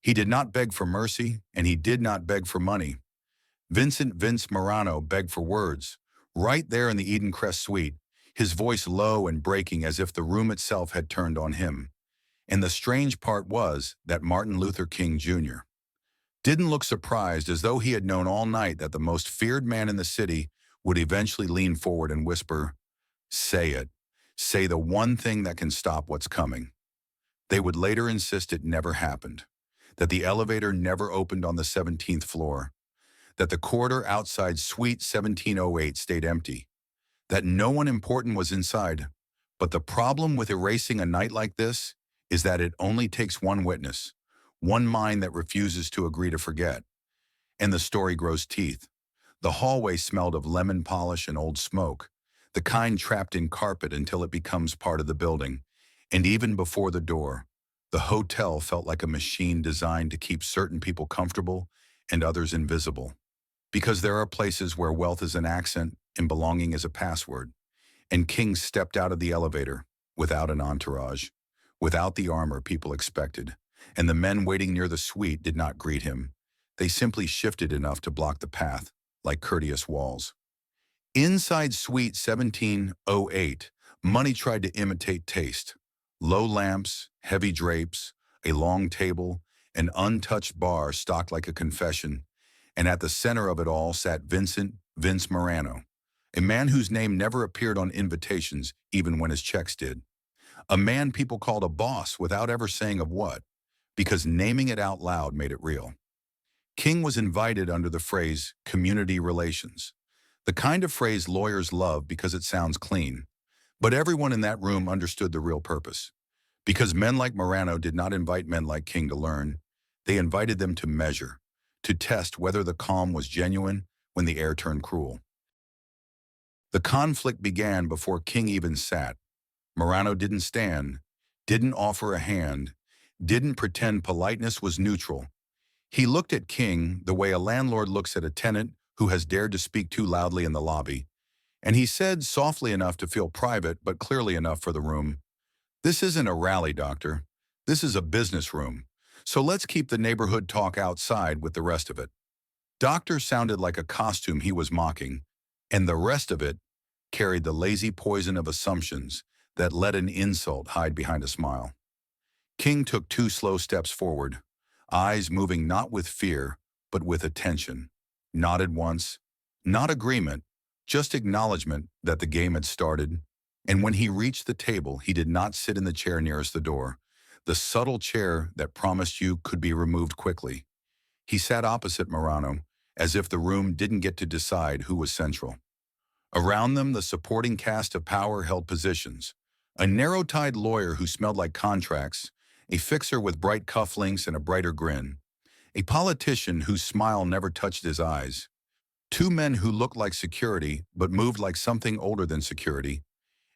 He did not beg for mercy, and he did not beg for money. Vincent Vince Morano begged for words, right there in the Eden Crest suite, his voice low and breaking as if the room itself had turned on him. And the strange part was that Martin Luther King Jr. didn't look surprised, as though he had known all night that the most feared man in the city would eventually lean forward and whisper, "Say it. Say the one thing that can stop what's coming." They would later insist it never happened, that the elevator never opened on the 17th floor, that the corridor outside Suite 1708 stayed empty, that no one important was inside. But the problem with erasing a night like this is that it only takes one witness, one mind that refuses to agree to forget. And the story grows teeth. The hallway smelled of lemon polish and old smoke, the kind trapped in carpet until it becomes part of the building. And even before the door, the hotel felt like a machine designed to keep certain people comfortable and others invisible. Because there are places where wealth is an accent and belonging is a password. And King stepped out of the elevator without an entourage, without the armor people expected. And the men waiting near the suite did not greet him. They simply shifted enough to block the path, like courteous walls. Inside Suite 1708, money tried to imitate taste. Low lamps, heavy drapes, a long table, an untouched bar stocked like a confession, and at the center of it all sat Vincent Vince Morano, a man whose name never appeared on invitations even when his checks did. A man people called a boss without ever saying of what, because naming it out loud made it real. King was invited under the phrase community relations, the kind of phrase lawyers love because it sounds clean. But everyone in that room understood the real purpose. Because men like Morano did not invite men like King to learn, they invited them to measure, to test whether the calm was genuine when the air turned cruel. The conflict began before King even sat. Morano didn't stand, didn't offer a hand, didn't pretend politeness was neutral. He looked at King the way a landlord looks at a tenant who has dared to speak too loudly in the lobby, and he said softly enough to feel private but clearly enough for the room, "This isn't a rally, doctor. This is a business room. So let's keep the neighborhood talk outside with the rest of it." Doctor sounded like a costume he was mocking, and the rest of it carried the lazy poison of assumptions that let an insult hide behind a smile. King took 2 slow steps forward, eyes moving not with fear, but with attention. Nodded once, not agreement, just acknowledgement that the game had started. And when he reached the table, he did not sit in the chair nearest the door, the subtle chair that promised you could be removed quickly. He sat opposite Morano, as if the room didn't get to decide who was central. Around them, the supporting cast of power held positions. A narrow-tied lawyer who smelled like contracts, a fixer with bright cufflinks and a brighter grin, a politician whose smile never touched his eyes, 2 men who looked like security but moved like something older than security,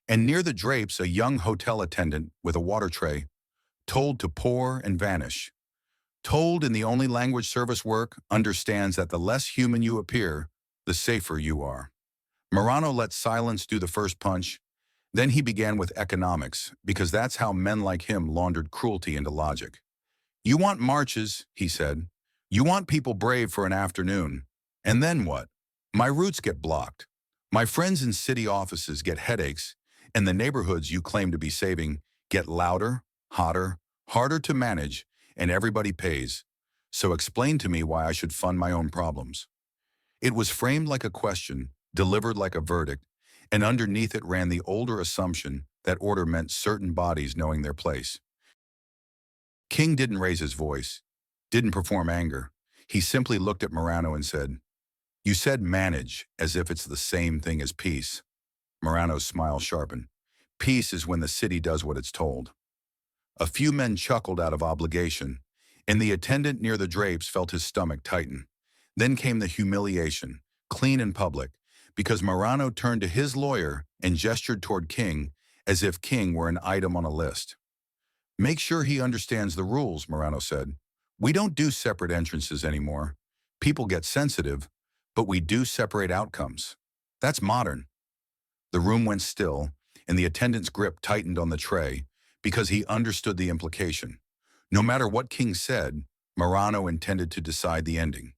and near the drapes a young hotel attendant with a water tray, told to pour and vanish. Told in the only language service work understands that the less human you appear, the safer you are. Morano let silence do the first punch. Then he began with economics, because that's how men like him laundered cruelty into logic. "You want marches," he said. "You want people brave for an afternoon. And then what? My routes get blocked. My friends in city offices get headaches, and the neighborhoods you claim to be saving get louder, hotter, harder to manage, and everybody pays. So explain to me why I should fund my own problems." It was framed like a question, delivered like a verdict, and underneath it ran the older assumption that order meant certain bodies knowing their place. King didn't raise his voice, didn't perform anger. He simply looked at Morano and said, "You said manage, as if it's the same thing as peace." Morano's smile sharpened. "Peace is when the city does what it's told." A few men chuckled out of obligation, and the attendant near the drapes felt his stomach tighten. Then came the humiliation, clean in public, because Morano turned to his lawyer and gestured toward King as if King were an item on a list. "Make sure he understands the rules," Morano said. "We don't do separate entrances anymore. People get sensitive, but we do separate outcomes. That's modern." The room went still, and the attendant's grip tightened on the tray because he understood the implication. No matter what King said, Marano intended to decide the ending.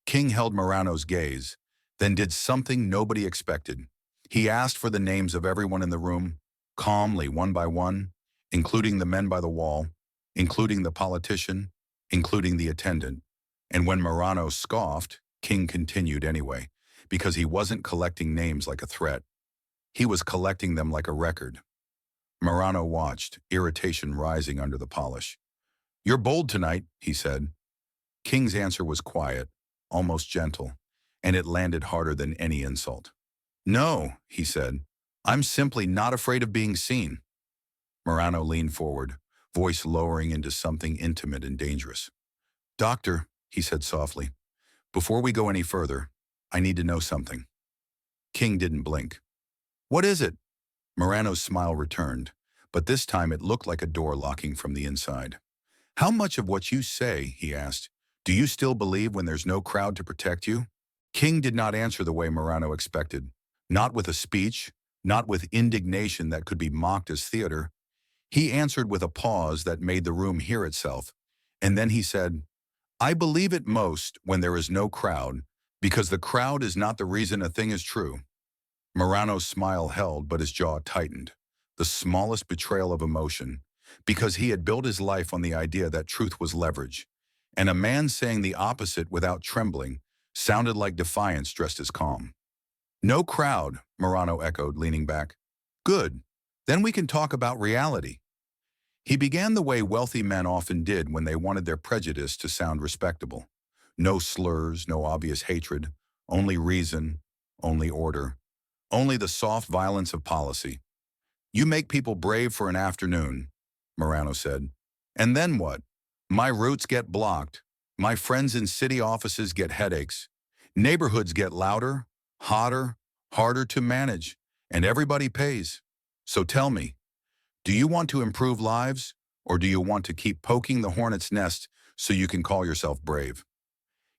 King held Marano's gaze, then did something nobody expected. He asked for the names of everyone in the room, calmly, one by one, including the men by the wall, including the politician, including the attendant. And when Marano scoffed, King continued anyway, because he wasn't collecting names like a threat. He was collecting them like a record. Marano watched, irritation rising under the polish. "You're bold tonight," he said. King's answer was quiet, almost gentle, and it landed harder than any insult. "No," he said. "I'm simply not afraid of being seen." Marano leaned forward, voice lowering into something intimate and dangerous. "Doctor," he said softly, "before we go any further, I need to know something." King didn't blink. "What is it?" Marano's smile returned, but this time it looked like a door locking from the inside. "How much of what you say," he asked, "do you still believe when there's no crowd to protect you?" King did not answer the way Marano expected. Not with a speech, not with indignation that could be mocked as theater. He answered with a pause that made the room hear itself. And then he said, "I believe it most when there is no crowd, because the crowd is not the reason a thing is true." Marano's smile held, but his jaw tightened. The smallest betrayal of emotion, because he had built his life on the idea that truth was leverage. And a man saying the opposite without trembling sounded like defiance dressed as calm. "No crowd," Marano echoed, leaning back. "Good. Then we can talk about reality." He began the way wealthy men often did when they wanted their prejudice to sound respectable. No slurs, no obvious hatred, only reason, only order, only the soft violence of policy. "You make people brave for an afternoon," Marano said. "And then what? My routes get blocked. My friends in city offices get headaches. Neighborhoods get louder, hotter, harder to manage, and everybody pays. So tell me, do you want to improve lives, or do you want to keep poking the hornet's nest so you can call yourself brave?"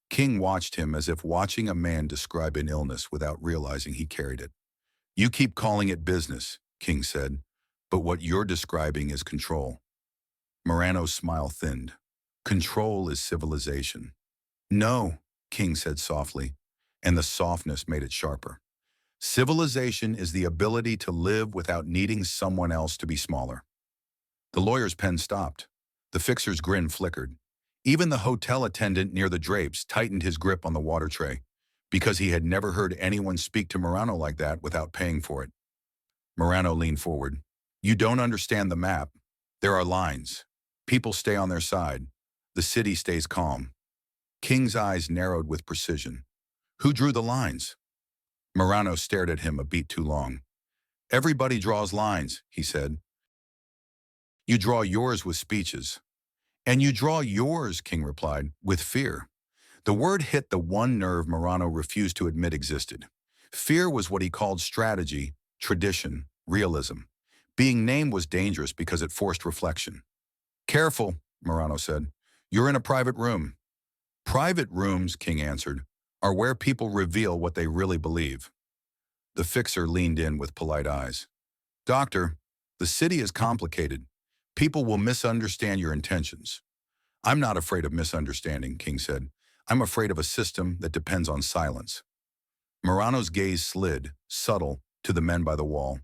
King watched him as if watching a man describe an illness without realizing he carried it. "You keep calling it business," King said, "but what you're describing is control." Marano's smile thinned. "Control is civilization." "No," King said softly, and the softness made it sharper. "Civilization is the ability to live without needing someone else to be smaller." The lawyer's pen stopped. The fixer's grin flickered. Even the hotel attendant near the drapes tightened his grip on the water tray, because he had never heard anyone speak to Marano like that without paying for it. Marano leaned forward. "You don't understand the map. There are lines. People stay on their side. The city stays calm." King's eyes narrowed with precision. "Who drew the lines?" Marano stared at him a beat too long. "Everybody draws lines," he said. "You draw yours with speeches." "And you draw yours," King replied, "with fear." The word hit the one nerve Marano refused to admit existed. Fear was what he called strategy, tradition, realism. Being named was dangerous because it forced reflection. "Careful," Marano said. "You're in a private room." "Private rooms," King answered, "are where people reveal what they really believe." The fixer leaned in with polite eyes. "Doctor, the city is complicated. People will misunderstand your intentions." "I'm not afraid of misunderstanding," King said. "I'm afraid of a system that depends on silence." Marano's gaze slid, subtle, to the men by the wall.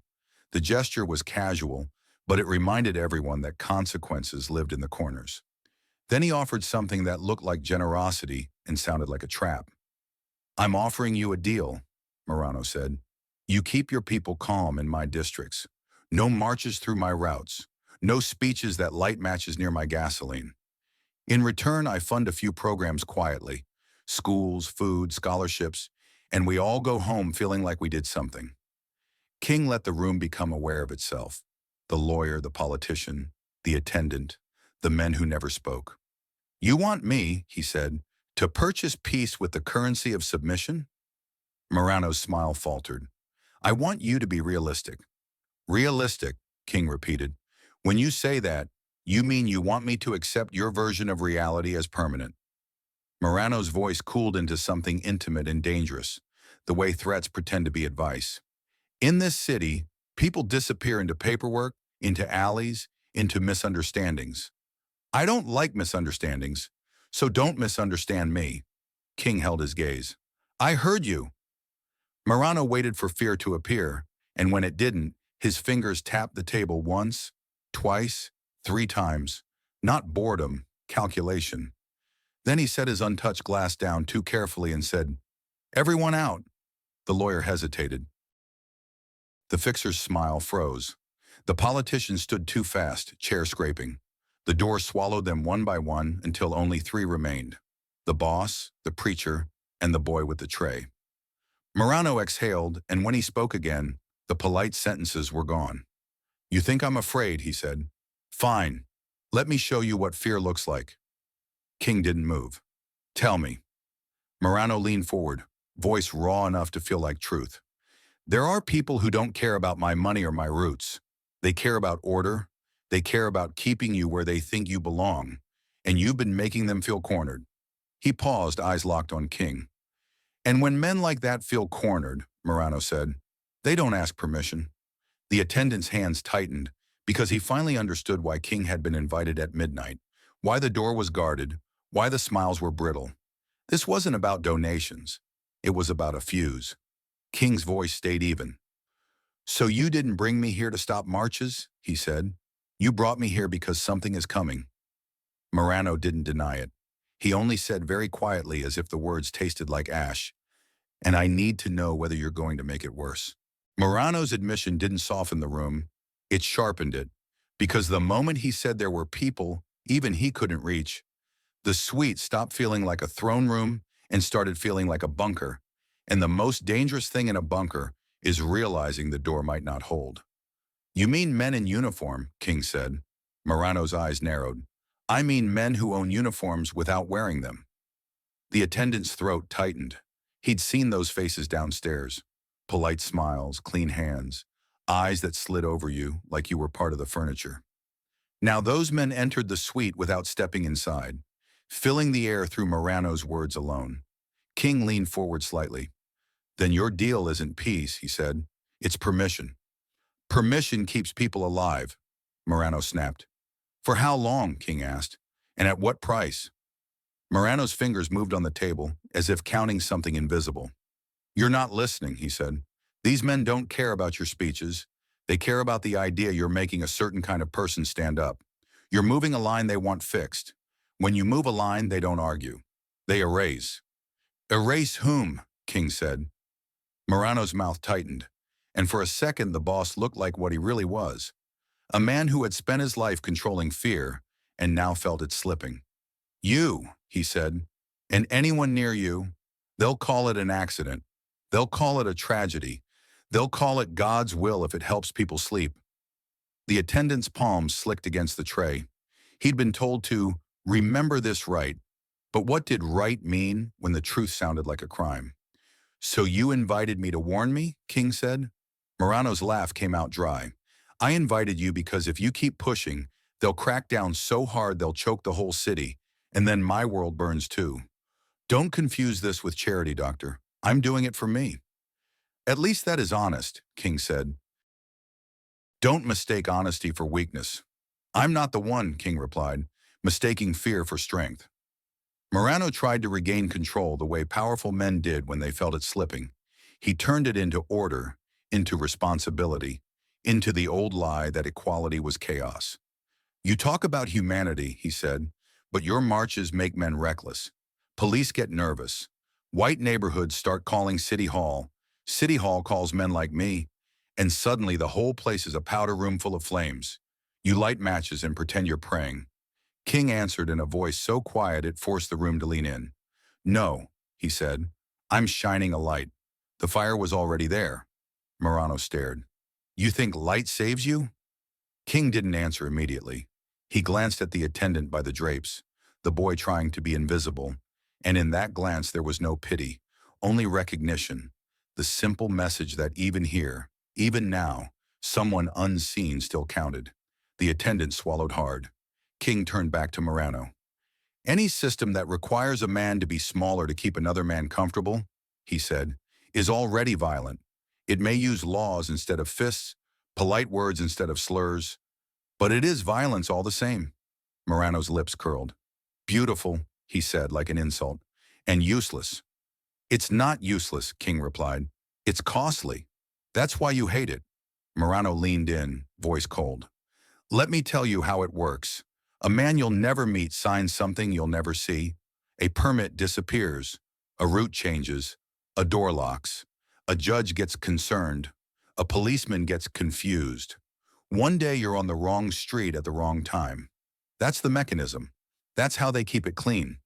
The gesture was casual, but it reminded everyone that consequences lived in the corners. Then he offered something that looked like generosity and sounded like a trap. "I'm offering you a deal," Marano said. "You keep your people calm in my districts. No marches through my routes. No speeches that light matches near my gasoline. In return, I fund a few programs quietly. Schools, food, scholarships, and we all go home feeling like we did something." King let the room become aware of itself. The lawyer, the politician, the attendant, the men who never spoke. "You want me," he said, "to purchase peace with the currency of submission?" Marano's smile faltered. "I want you to be realistic." "Realistic," King repeated. "When you say that, you mean you want me to accept your version of reality as permanent." Marano's voice cooled into something intimate and dangerous, the way threats pretend to be advice. "In this city, people disappear into paperwork, into alleys, into misunderstandings. I don't like misunderstandings, So don't misunderstand me. King held his gaze. I heard you. Marano waited for fear to appear, and when it didn't, his fingers tapped the table once, twice, 3 times. Not boredom, calculation. Then he set his untouched glass down too carefully and said, Everyone out. The lawyer hesitated. The fixer's smile froze. The politicians stood too fast, chair scraping. The door swallowed them one by one until only 3 remained. The boss, the preacher, and the boy with the tray. Marano exhaled, and when he spoke again, the polite sentences were gone. You think I'm afraid, he said. Fine. Let me show you what fear looks like. King didn't move. Tell me. Marano leaned forward, voice raw enough to feel like truth. There are people who don't care about my money or my roots. They care about order. They care about keeping you where they think you belong. And you've been making them feel cornered. He paused, eyes locked on King. And when men like that feel cornered, Marano said, they don't ask permission. The attendant's hands tightened because he finally understood why King had been invited at midnight, why the door was guarded, why the smiles were brittle. This wasn't about donations. It was about a fuse. King's voice stayed even. So you didn't bring me here to stop marches, he said. You brought me here because something is coming. Marano didn't deny it. He only said very quietly, as if the words tasted like ash, and I need to know whether you're going to make it worse. Marano's admission didn't soften the room. It sharpened it, because the moment he said there were people even he couldn't reach, the suite stopped feeling like a throne room and started feeling like a bunker. And the most dangerous thing in a bunker is realizing the door might not hold. You mean men in uniform, King said. Marano's eyes narrowed. I mean men who own uniforms without wearing them. The attendant's throat tightened. He'd seen those faces downstairs. Polite smiles, clean hands, eyes that slid over you like you were part of the furniture. Now those men entered the suite without stepping inside, filling the air through Marano's words alone. King leaned forward slightly. Then your deal isn't peace, he said. It's permission. Permission keeps people alive, Marano snapped. For how long, King asked, and at what price? Marano's fingers moved on the table, as if counting something invisible. You're not listening, he said. These men don't care about your speeches. They care about the idea you're making a certain kind of person stand up. You're moving a line they want fixed. When you move a line, they don't argue. They erase. Erase whom? King said. Marano's mouth tightened, and for a second the boss looked like what he really was. A man who had spent his life controlling fear and now felt it slipping. You, he said, and anyone near you, they'll call it an accident. They'll call it a tragedy. They'll call it God's will if it helps people sleep. The attendant's palms slicked against the tray. He'd been told to remember this right, but what did right mean when the truth sounded like a crime? So you invited me to warn me, King said. Marano's laugh came out dry. I invited you because if you keep pushing, they'll crack down so hard they'll choke the whole city, and then my world burns too. Don't confuse this with charity, Doctor. I'm doing it for me. At least that is honest, King said. Don't mistake honesty for weakness. I'm not the one, King replied, mistaking fear for strength. Marano tried to regain control the way powerful men did when they felt it slipping. He turned it into order, into responsibility, into the old lie that equality was chaos. You talk about humanity, he said, but your marches make men reckless. Police get nervous. White neighborhoods start calling City Hall. City Hall calls men like me, and suddenly the whole place is a powder room full of flames. You light matches and pretend you're praying. King answered in a voice so quiet it forced the room to lean in. No, he said. I'm shining a light. The fire was already there. Marano stared. You think light saves you? King didn't answer immediately. He glanced at the attendant by the drapes, the boy trying to be invisible, and in that glance there was no pity, only recognition, the simple message that even here, even now, someone unseen still counted. The attendant swallowed hard. King turned back to Marano. Any system that requires a man to be smaller to keep another man comfortable, he said, is already violent. It may use laws instead of fists, polite words instead of slurs, but it is violence all the same. Marano's lips curled. Beautiful, he said like an insult. And useless. It's not useless, King replied. It's costly. That's why you hate it. Morano leaned in, voice cold. Let me tell you how it works. A man you'll never meet signs something you'll never see. A permit disappears. A route changes. A door locks. A judge gets concerned. A policeman gets confused. One day you're on the wrong street at the wrong time. That's the mechanism. That's how they keep it clean.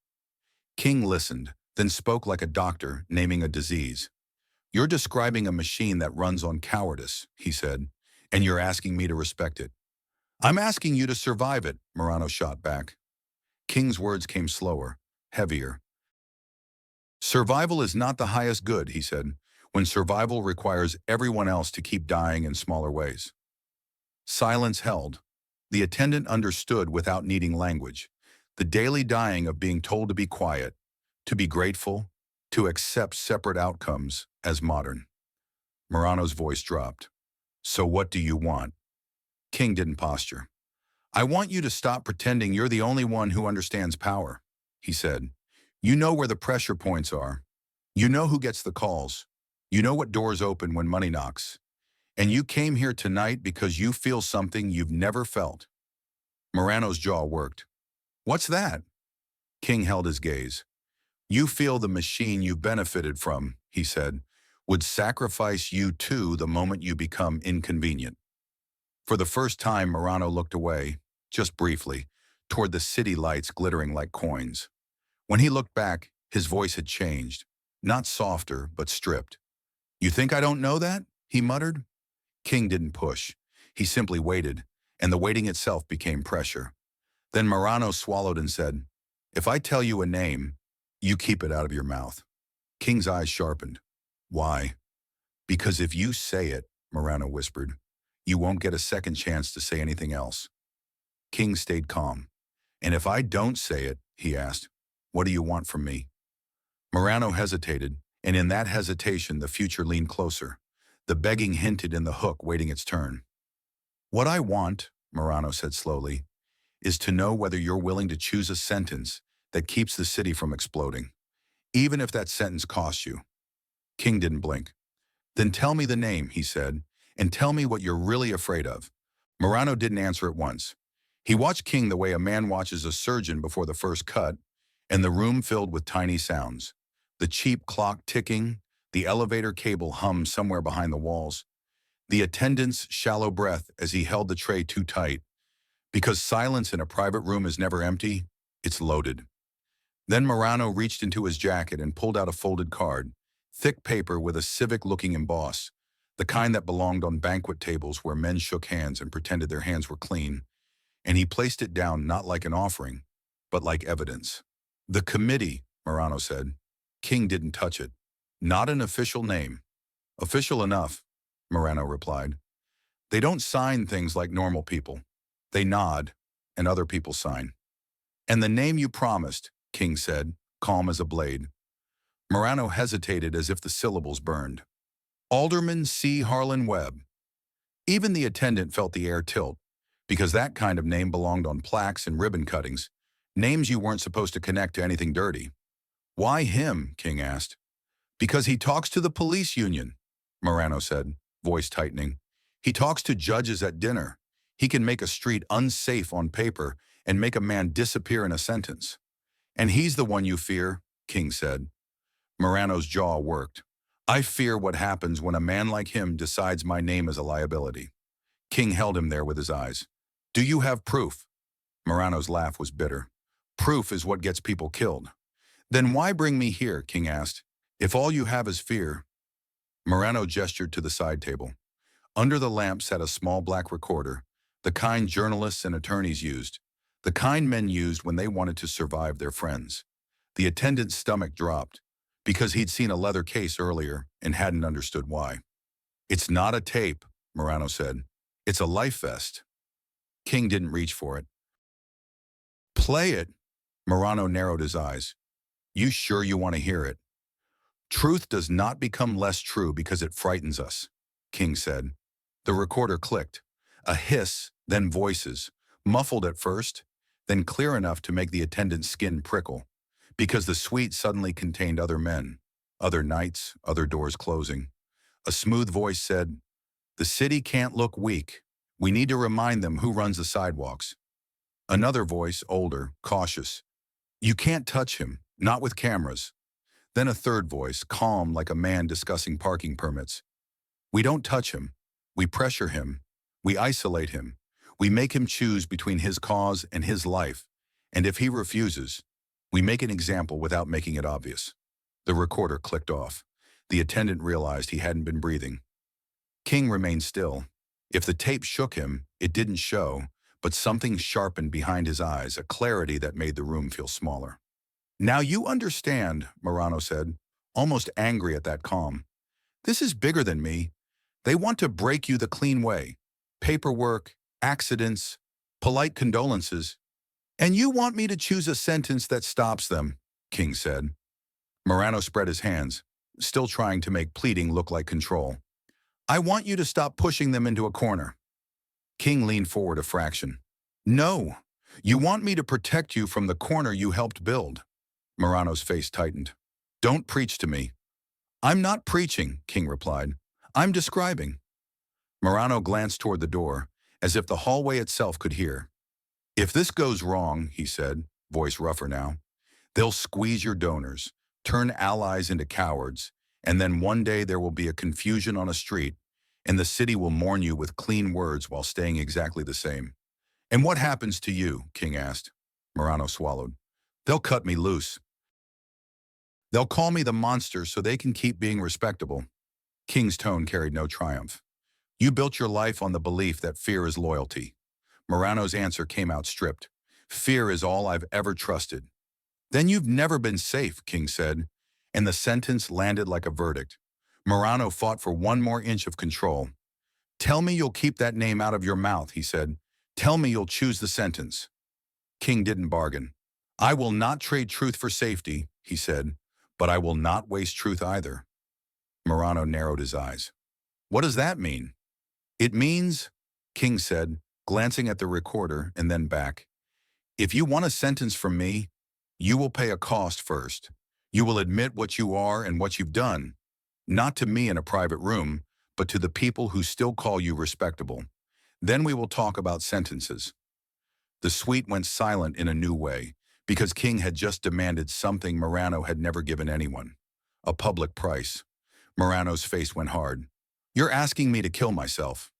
King listened, then spoke like a doctor, naming a disease. You're describing a machine that runs on cowardice, he said, and you're asking me to respect it. I'm asking you to survive it, Morano shot back. King's words came slower, heavier. Survival is not the highest good, he said, when survival requires everyone else to keep dying in smaller ways. Silence held. The attendant understood without needing language. The daily dying of being told to be quiet, to be grateful, to accept separate outcomes as modern. Morano's voice dropped. So what do you want? King didn't posture. I want you to stop pretending you're the only one who understands power, he said. You know where the pressure points are. You know who gets the calls. You know what doors open when money knocks. And you came here tonight because you feel something you've never felt. Morano's jaw worked. What's that? King held his gaze. You feel the machine you've benefited from, he said, would sacrifice you too the moment you become inconvenient. For the first time, Morano looked away, just briefly, toward the city lights glittering like coins. When he looked back, his voice had changed, not softer, but stripped. You think I don't know that? He muttered. King didn't push. He simply waited, and the waiting itself became pressure. Then Morano swallowed and said, If I tell you a name, you keep it out of your mouth. King's eyes sharpened. Why? Because if you say it, Morano whispered, you won't get a second chance to say anything else. King stayed calm. And if I don't say it, he asked, what do you want from me? Morano hesitated, and in that hesitation the future leaned closer. The begging hinted in the hook waiting its turn. What I want, Morano said slowly, is to know whether you're willing to choose a sentence that keeps the city from exploding, even if that sentence costs you. King didn't blink. Then tell me the name, he said, and tell me what you're really afraid of. Morano didn't answer at once. He watched King the way a man watches a surgeon before the first cut, and the room filled with tiny sounds. The cheap clock ticking, the elevator cable hummed somewhere behind the walls, the attendant's shallow breath as he held the tray too tight. Because silence in a private room is never empty, it's loaded. Then Morano reached into his jacket and pulled out a folded card, thick paper with a civic-looking emboss, the kind that belonged on banquet tables where men shook hands and pretended their hands were clean, and he placed it down not like an offering, but like evidence. The committee, Morano said. King didn't touch it. Not an official name. Official enough, Morano replied. They don't sign things like normal people. They nod, and other people sign. And the name you promised, King said, calm as a blade. Morano hesitated as if the syllables burned. Alderman C. Harlan Webb. Even the attendant felt the air tilt, because that kind of name belonged on plaques and ribbon cuttings, names you weren't supposed to connect to anything dirty. Why him? King asked. Because he talks to the police union, Morano said, voice tightening. He talks to judges at dinner. He can make a street unsafe on paper and make a man disappear in a sentence. And he's the one you fear, King said. Morano's jaw worked. I fear what happens when a man like him decides my name is a liability. King held him there with his eyes. Do you have proof? Morano's laugh was bitter. Proof is what gets people killed. Then why bring me here, King asked, if all you have is fear? Morano gestured to the side table. Under the lamp sat a small black recorder, the kind journalists and attorneys used, the kind men used when they wanted to survive their friends. The attendant's stomach dropped, because he'd seen a leather case earlier and hadn't understood why. It's not a tape, Morano said. It's a life vest. King didn't reach for it. Play it. Morano narrowed his eyes. You sure you want to hear it? Truth does not become less true because it frightens us, King said. The recorder clicked. A hiss, then voices, muffled at first, then clear enough to make the attendant's skin prickle. because the suite suddenly contained other men, other nights, other doors closing. A smooth voice said, "The city can't look weak. We need to remind them who runs the sidewalks." Another voice, older, cautious, "You can't touch him, not with cameras." Then a third voice, calm like a man discussing parking permits. "We don't touch him. We pressure him. We isolate him. We make him choose between his cause and his life. And if he refuses, we make an example without making it obvious." The recorder clicked off. The attendant realized he hadn't been breathing. King remained still. If the tape shook him, it didn't show, but something sharpened behind his eyes, a clarity that made the room feel smaller. "Now you understand," Morano said, almost angry at that calm. "This is bigger than me. They want to break you the clean way. Paperwork, accidents, polite condolences. And you want me to choose a sentence that stops them," King said. Morano spread his hands, still trying to make pleading look like control. "I want you to stop pushing them into a corner." King leaned forward a fraction. "No, you want me to protect you from the corner you helped build." Morano's face tightened. "Don't preach to me." "I'm not preaching," King replied. "I'm describing." Morano glanced toward the door, as if the hallway itself could hear. "If this goes wrong," he said, voice rougher now, "they'll squeeze your donors, turn allies into cowards, and then one day there will be a confusion on a street, and the city will mourn you with clean words while staying exactly the same." "And what happens to you?" King asked. Morano swallowed. "They'll cut me loose. They'll call me the monster so they can keep being respectable." King's tone carried no triumph. "You built your life on the belief that fear is loyalty." Morano's answer came out stripped. "Fear is all I've ever trusted." "Then you've never been safe," King said, and the sentence landed like a verdict. Morano fought for one more inch of control. "Tell me you'll keep that name out of your mouth," he said. "Tell me you'll choose the sentence." King didn't bargain. "I will not trade truth for safety," he said, "but I will not waste truth either." Morano narrowed his eyes. "What does that mean?" "It means," King said, glancing at the recorder and then back, "if you want a sentence from me, you will pay a cost first. You will admit what you are and what you've done, not to me in a private room, but to the people who still call you respectable. Then we will talk about sentences." The suite went silent in a new way, because King had just demanded something Morano had never given anyone: a public price. Morano's face went hard. "You're asking me to kill myself."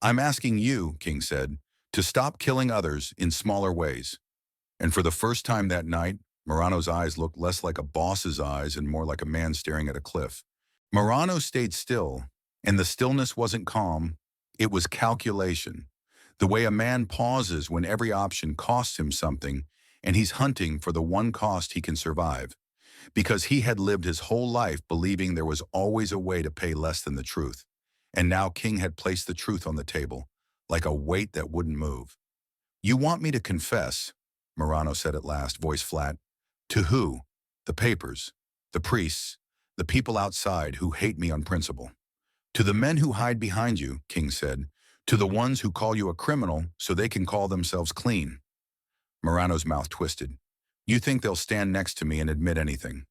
"I'm asking you," King said, "to stop killing others in smaller ways." And for the first time that night, Morano's eyes looked less like a boss's eyes and more like a man staring at a cliff. Morano stayed still, and the stillness wasn't calm, it was calculation. The way a man pauses when every option costs him something, and he's hunting for the one cost he can survive. Because he had lived his whole life believing there was always a way to pay less than the truth. And now King had placed the truth on the table, like a weight that wouldn't move. "You want me to confess," Morano said at last, voice flat. "To who?" "The papers, the priests, the people outside who hate me on principle." "To the men who hide behind you," King said. "To the ones who call you a criminal so they can call themselves clean." Morano's mouth twisted. "You think they'll stand next to me and admit anything?"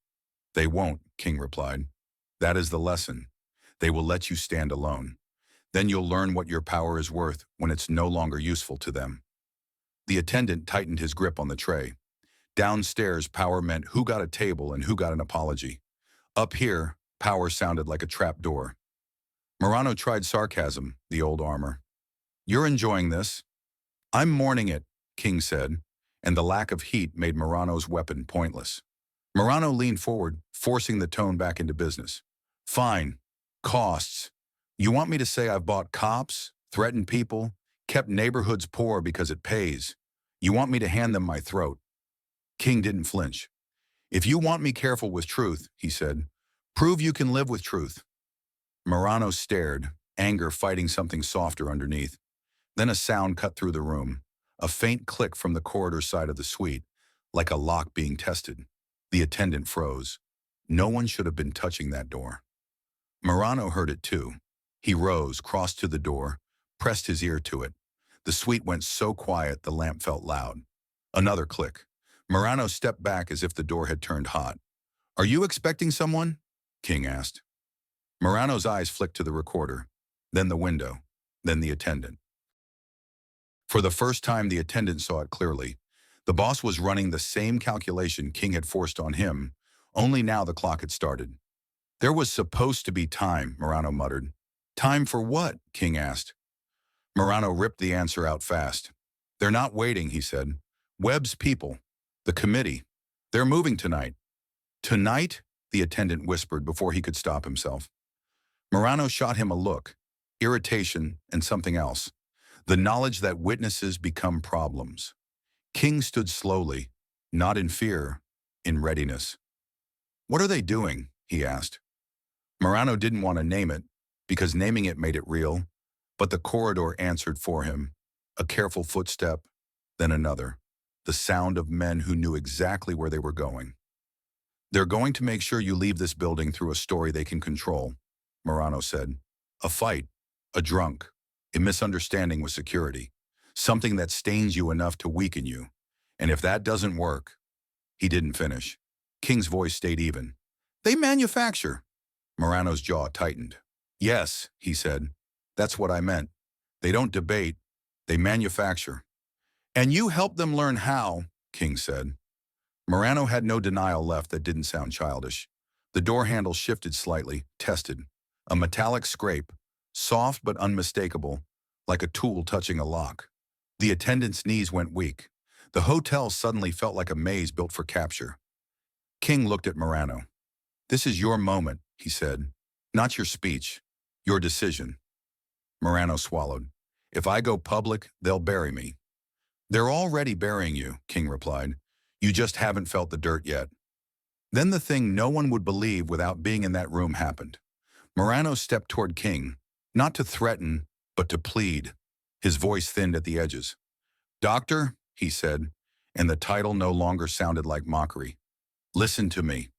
"They won't," King replied. "That is the lesson. They will let you stand alone. Then you'll learn what your power is worth when it's no longer useful to them." The attendant tightened his grip on the tray. Downstairs, power meant who got a table and who got an apology. Up here, power sounded like a trap door. Morano tried sarcasm, the old armor. "You're enjoying this." "I'm mourning it," King said, and the lack of heat made Morano's weapon pointless. Morano leaned forward, forcing the tone back into business. "Fine. Costs. You want me to say I've bought cops, threatened people, kept neighborhoods poor because it pays. You want me to hand them my throat." King didn't flinch. "If you want me careful with truth," he said, "prove you can live with truth." Morano stared, anger fighting something softer underneath. Then a sound cut through the room, a faint click from the corridor side of the suite, like a lock being tested. The attendant froze. No one should have been touching that door. Morano heard it too. He rose, crossed to the door, pressed his ear to it. The suite went so quiet the lamp felt loud. Another click. Morano stepped back as if the door had turned hot. "Are you expecting someone?" King asked. Morano's eyes flicked to the recorder, then the window, then the attendant. For the first time, the attendant saw it clearly. The boss was running the same calculation King had forced on him, only now the clock had started. "There was supposed to be time," Morano muttered. "Time for what?" King asked. Morano ripped the answer out fast. "They're not waiting," he said. "Webb's people, the committee, they're moving tonight." "Tonight?" the attendant whispered before he could stop himself. Morano shot him a look, irritation and something else. The knowledge that witnesses become problems. King stood slowly, not in fear, in readiness. "What are they doing?" he asked. Morano didn't want to name it, because naming it made it real, but the corridor answered for him. A careful footstep, then another. The sound of men who knew exactly where they were going. "They're going to make sure you leave this building through a story they can control," Morano said. "A fight, a drunk, a misunderstanding with security. Something that stains you enough to weaken you. And if that doesn't work..." He didn't finish. King's voice stayed even. "They manufacture." Morano's jaw tightened. "Yes," he said. "That's what I meant. They don't debate. They manufacture." "And you help them learn how," King said. Morano had no denial left that didn't sound childish. The door handle shifted slightly, tested. A metallic scrape, soft but unmistakable, like a tool touching a lock. The attendant's knees went weak. The hotel suddenly felt like a maze built for capture. King looked at Morano. "This is your moment," he said. "Not your speech. Your decision." Morano swallowed. "If I go public, they'll bury me." "They're already burying you," King replied. "You just haven't felt the dirt yet." Then the thing no one would believe without being in that room happened. Morano stepped toward King, not to threaten, but to plead. His voice thinned at the edges. "Doctor," he said, and the title no longer sounded like mockery. "Listen to me."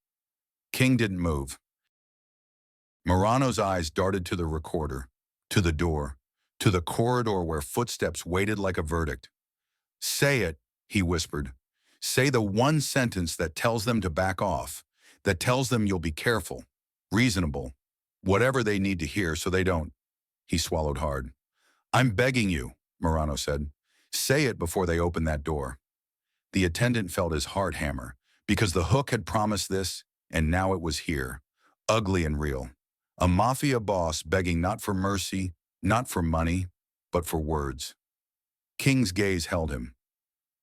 King didn't move. Morano's eyes darted to the recorder, to the door, to the corridor where footsteps waited like a verdict. "Say it," he whispered. "Say the one sentence that tells them to back off, that tells them you'll be careful, reasonable, whatever they need to hear so they don't." He swallowed hard. "I'm begging you," Morano said. "Say it before they open that door." The attendant felt his heart hammer, because the hook had promised this, and now it was here, ugly and real. A mafia boss begging not for mercy, not for money, but for words. King's gaze held him.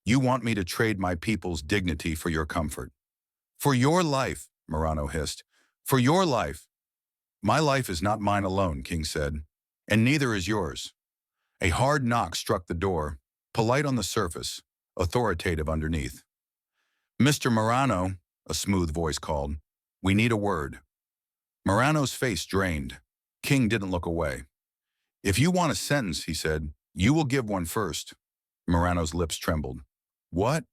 "You want me to trade my people's dignity for your comfort." "For your life," Morano hissed. "For your life." "My life is not mine alone," King said, "and neither is yours." A hard knock struck the door, polite on the surface, authoritative underneath. "Mr. Morano," a smooth voice called. "We need a word." Morano's face drained. King didn't look away. "If you want a sentence," he said, "you will give one first." Morano's lips trembled. "What?"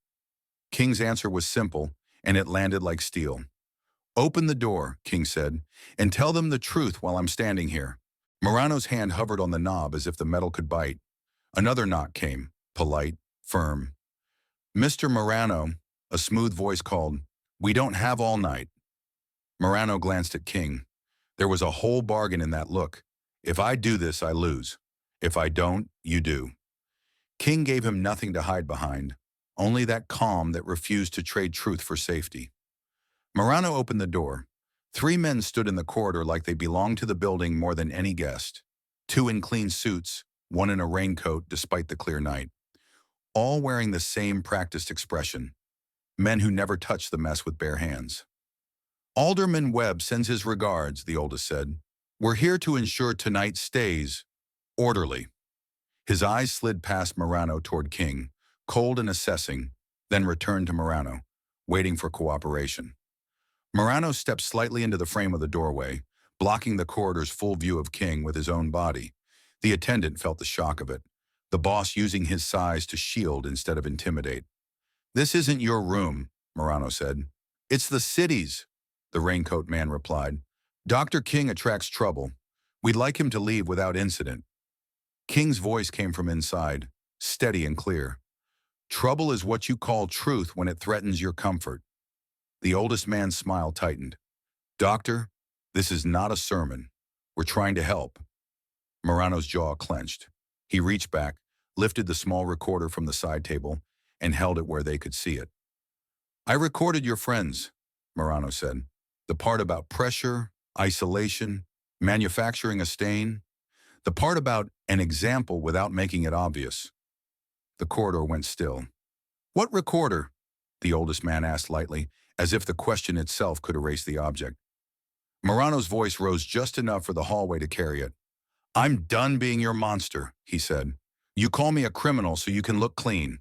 King's answer was simple, and it landed like steel. "Open the door," King said, "and tell them the truth while I'm standing here." Morano's hand hovered on the knob as if the metal could bite. Another knock came, polite, firm. "Mr. Morano," a smooth voice called. "We don't have all night." Morano glanced at King. There was a whole bargain in that look. "If I do this, I lose. If I don't, you do." King gave him nothing to hide behind, only that calm that refused to trade truth for safety. Morano opened the door. 3 men stood in the corridor like they belonged to the building more than any guest. 2 in clean suits, 1 in a raincoat despite the clear night. All wearing the same practiced expression. Men who never touched the mess with bare hands. "Alderman Webb sends his regards," the oldest said. "We're here to ensure tonight stays orderly." His eyes slid past Morano toward King, cold and assessing, then returned to Morano, waiting for cooperation. Morano stepped slightly into the frame of the doorway, blocking the corridor's full view of King with his own body. The attendant felt the shock of it, the boss using his size to shield instead of intimidate. "This isn't your room," Morano said. "It's the city's," the raincoat man replied. "Dr. King attracts trouble. We'd like him to leave without incident." King's voice came from inside, steady and clear. Trouble is what you call truth when it threatens your comfort. The oldest man's smile tightened. Doctor, this is not a sermon. We're trying to help. Morano's jaw clenched. He reached back, lifted the small recorder from the side table, and held it where they could see it. I recorded your friends, Morano said. The part about pressure, isolation, manufacturing a stain. The part about an example without making it obvious. The corridor went still. What recorder? The oldest man asked lightly, as if the question itself could erase the object. Morano's voice rose just enough for the hallway to carry it. I'm done being your monster, he said. You call me a criminal so you can look clean.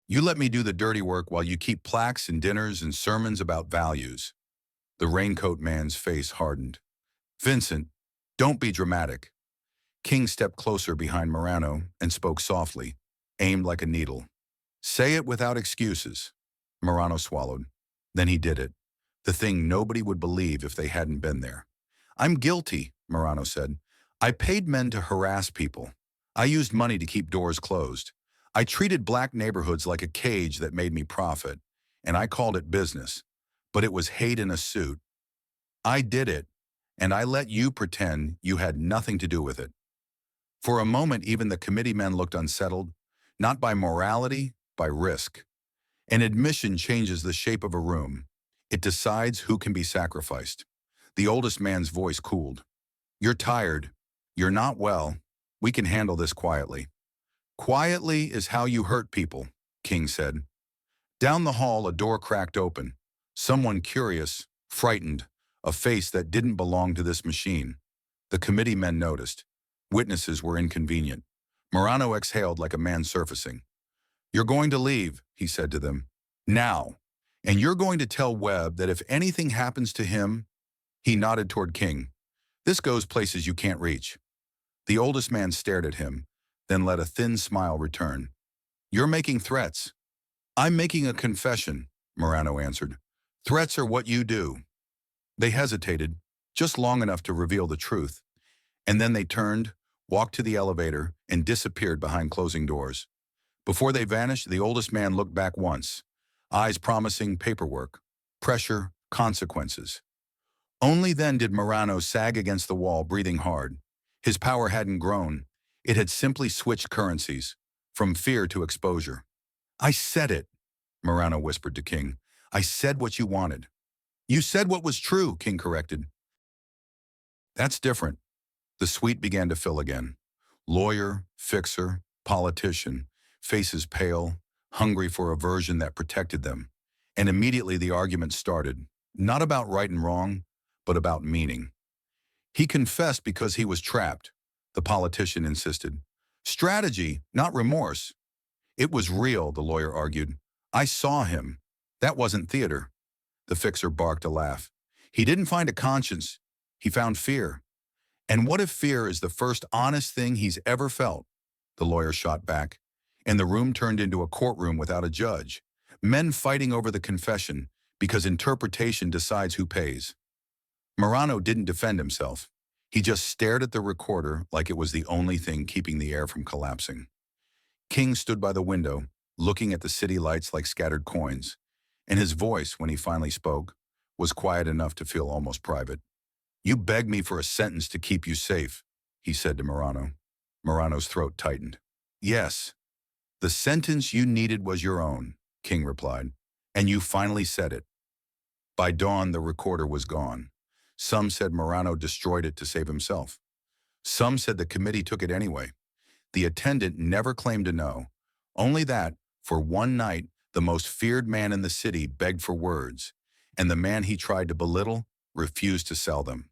You let me do the dirty work while you keep plaques and dinners and sermons about values. The raincoat man's face hardened. Vincent, don't be dramatic. King stepped closer behind Morano and spoke softly, aimed like a needle. Say it without excuses. Morano swallowed. Then he did it. The thing nobody would believe if they hadn't been there. I'm guilty, Morano said. I paid men to harass people. I used money to keep doors closed. I treated black neighborhoods like a cage that made me profit, and I called it business. But it was hate in a suit. I did it, and I let you pretend you had nothing to do with it. For a moment, even the committee men looked unsettled, not by morality, by risk. An admission changes the shape of a room. It decides who can be sacrificed. The oldest man's voice cooled. You're tired. You're not well. We can handle this quietly. Quietly is how you hurt people, King said. Down the hall, a door cracked open. Someone curious, frightened, a face that didn't belong to this machine. The committee men noticed. Witnesses were inconvenient. Morano exhaled like a man surfacing. You're going to leave, he said to them. Now. And you're going to tell Webb that if anything happens to him, he nodded toward King. This goes places you can't reach. The oldest man stared at him, then let a thin smile return. You're making threats. I'm making a confession, Morano answered. Threats are what you do. They hesitated, just long enough to reveal the truth, and then they turned, walked to the elevator, and disappeared behind closing doors. Before they vanished, the oldest man looked back once, eyes promising paperwork, pressure, consequences. Only then did Morano sag against the wall, breathing hard. His power hadn't grown. It had simply switched currencies, from fear to exposure. I said it, Morano whispered to King. I said what you wanted. You said what was true, King corrected. That's different. The suite began to fill again. Lawyer, fixer, politician, faces pale, hungry for a version that protected them. And immediately the argument started, not about right and wrong, but about meaning. He confessed because he was trapped, the politician insisted. Strategy, not remorse. It was real, the lawyer argued. I saw him. That wasn't theater. The fixer barked a laugh. He didn't find a conscience. He found fear. And what if fear is the first honest thing he's ever felt? The lawyer shot back, and the room turned into a courtroom without a judge. Men fighting over the confession because interpretation decides who pays. Morano didn't defend himself. He just stared at the recorder like it was the only thing keeping the air from collapsing. King stood by the window, looking at the city lights like scattered coins, and his voice, when he finally spoke, was quiet enough to feel almost private. You begged me for a sentence to keep you safe, he said to Morano. Morano's throat tightened. Yes, the sentence you needed was your own, King replied, and you finally said it. By dawn, the recorder was gone. Some said Morano destroyed it to save himself. Some said the committee took it anyway. The attendant never claimed to know, only that, for one night, the most feared man in the city begged for words, and the man he tried to belittle refused to sell them.